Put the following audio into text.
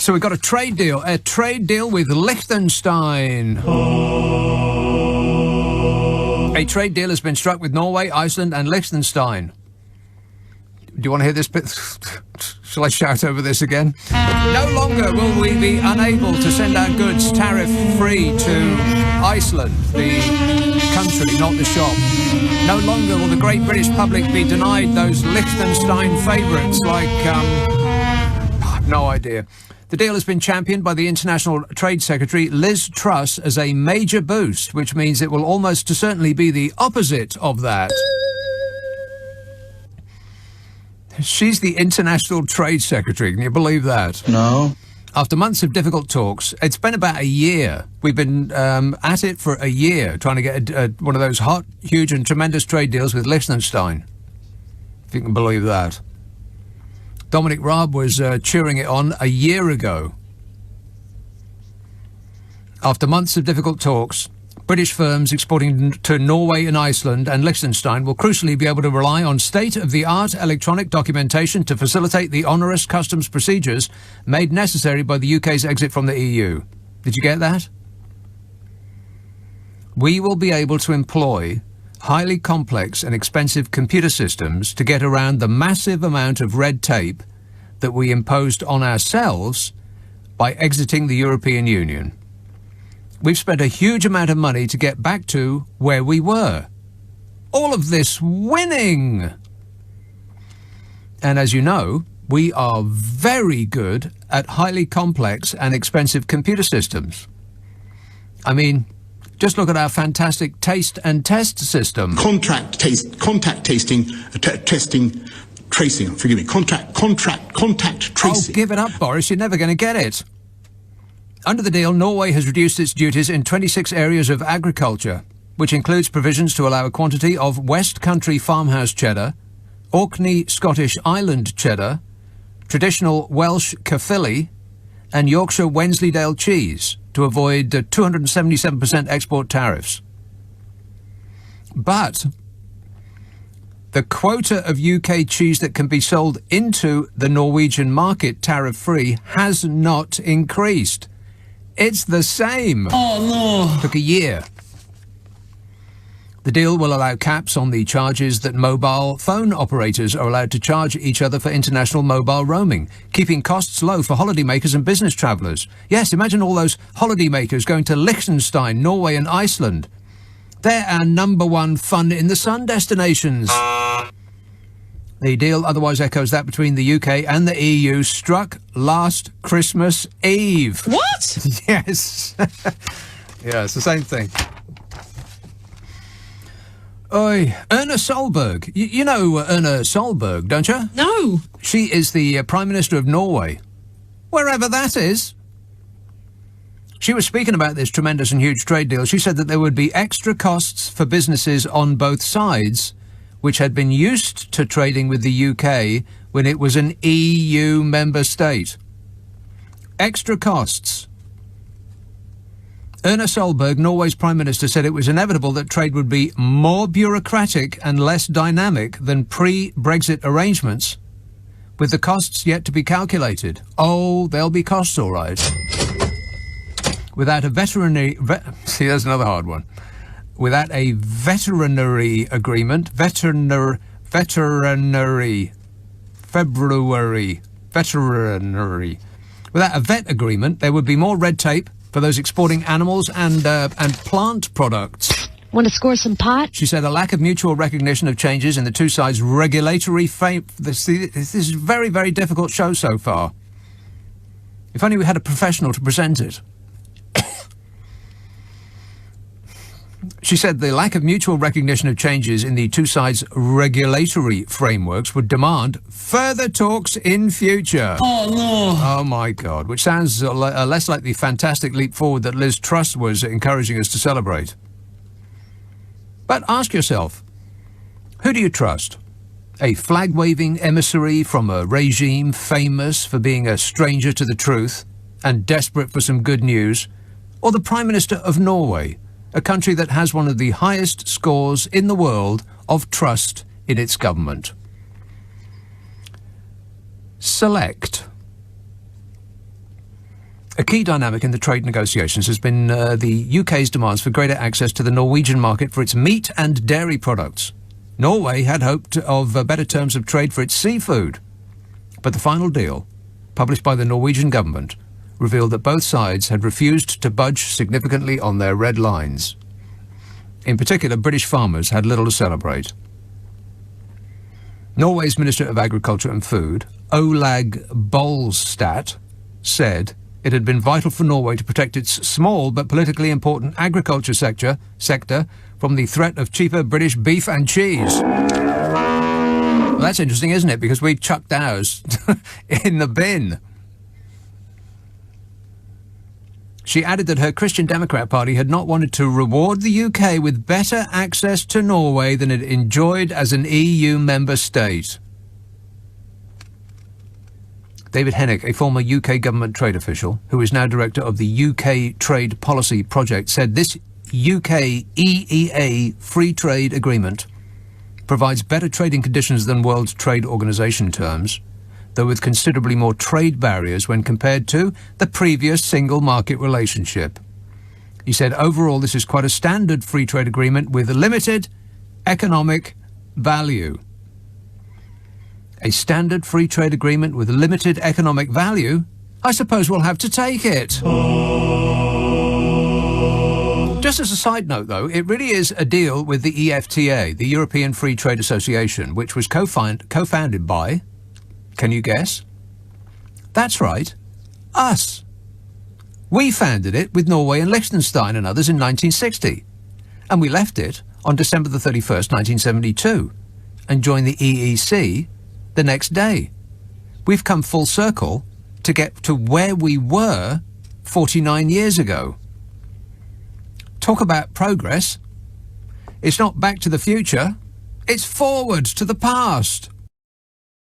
So we've got a trade deal with Liechtenstein. A trade deal has been struck with Norway, Iceland and Liechtenstein. Do you want to hear this bit? Shall I shout over this again? No longer will we be unable to send our goods tariff-free to Iceland, the country, not the shop. No longer will the great British public be denied those Liechtenstein favourites like, I've no idea. The deal has been championed by the International Trade Secretary Liz Truss as a major boost, which means it will almost certainly be the opposite of that. She's the International Trade Secretary. Can you believe that? No. After months of difficult talks, it's been about a year. We've been at it for a year, trying to get one of those hot, huge and tremendous trade deals with Liechtenstein. If you can believe that. Dominic Raab was cheering it on a year ago. After months of difficult talks, British firms exporting to Norway and Iceland and Liechtenstein will crucially be able to rely on state-of-the-art electronic documentation to facilitate the onerous customs procedures made necessary by the UK's exit from the EU. Did you get that? We will be able to employ highly complex and expensive computer systems to get around the massive amount of red tape that we imposed on ourselves by exiting the European Union. We've spent a huge amount of money to get back to where we were. All of this winning! And as you know, we are very good at highly complex and expensive computer systems. I mean, just look at our fantastic taste and test system. Contact tracing. Oh, give it up, Boris. You're never going to get it. Under the deal, Norway has reduced its duties in 26 areas of agriculture, which includes provisions to allow a quantity of West Country farmhouse cheddar, Orkney Scottish Island cheddar, traditional Welsh Caerphilly, and Yorkshire Wensleydale cheese to avoid 277% export tariffs. But the quota of UK cheese that can be sold into the Norwegian market tariff-free has not increased. It's the same. Oh, no. Took a year. The deal will allow caps on the charges that mobile phone operators are allowed to charge each other for international mobile roaming, keeping costs low for holidaymakers and business travellers. Yes, imagine all those holidaymakers going to Liechtenstein, Norway and Iceland. They're our #1 fun in the sun destinations. The deal otherwise echoes that between the UK and the EU struck last Christmas Eve. What? Yes. Yeah, it's the same thing. Oi, Erna Solberg. You know Erna Solberg, don't you? No. She is the Prime Minister of Norway. Wherever that is. She was speaking about this tremendous and huge trade deal. She said that there would be extra costs for businesses on both sides, which had been used to trading with the UK when it was an EU member state. Extra costs. Erna Solberg, Norway's Prime Minister, said it was inevitable that trade would be more bureaucratic and less dynamic than pre-Brexit arrangements, with the costs yet to be calculated. Oh, there'll be costs, all right. Without a see, there's another hard one. Without a veterinary agreement, veterinary, without a vet agreement, there would be more red tape for those exporting animals and plant products. Want to score some pot? She said a lack of mutual recognition of changes in the two sides' regulatory this is a very, very difficult show so far. If only we had a professional to present it. She said the lack of mutual recognition of changes in the two sides' regulatory frameworks would demand further talks in future. Oh, no. Oh, my God. Which sounds less like the fantastic leap forward that Liz Truss was encouraging us to celebrate. But ask yourself, who do you trust? A flag-waving emissary from a regime famous for being a stranger to the truth and desperate for some good news? Or the Prime Minister of Norway, a country that has one of the highest scores in the world of trust in its government? Select. A key dynamic in the trade negotiations has been the UK's demands for greater access to the Norwegian market for its meat and dairy products. Norway had hoped of better terms of trade for its seafood, but the final deal, published by the Norwegian government, revealed that both sides had refused to budge significantly on their red lines. In particular, British farmers had little to celebrate. Norway's Minister of Agriculture and Food, Olag Bolstad, said it had been vital for Norway to protect its small but politically important agriculture sector from the threat of cheaper British beef and cheese. Well, that's interesting, isn't it? Because we chucked ours in the bin. She added that her Christian Democrat Party had not wanted to reward the UK with better access to Norway than it enjoyed as an EU member state. David Hennick, a former UK government trade official, who is now director of the UK Trade Policy Project, said this UK EEA free trade agreement provides better trading conditions than World Trade Organization terms, though with considerably more trade barriers when compared to the previous single market relationship. He said, overall, this is quite a standard free trade agreement with limited economic value. A standard free trade agreement with limited economic value? I suppose we'll have to take it. Just as a side note, though, it really is a deal with the EFTA, the European Free Trade Association, which was co-founded by, can you guess? That's right, us. We founded it with Norway and Liechtenstein and others in 1960, and we left it on December the 31st, 1972, and joined the EEC the next day. We've come full circle to get to where we were 49 years ago. Talk about progress. It's not back to the future, it's forward to the past.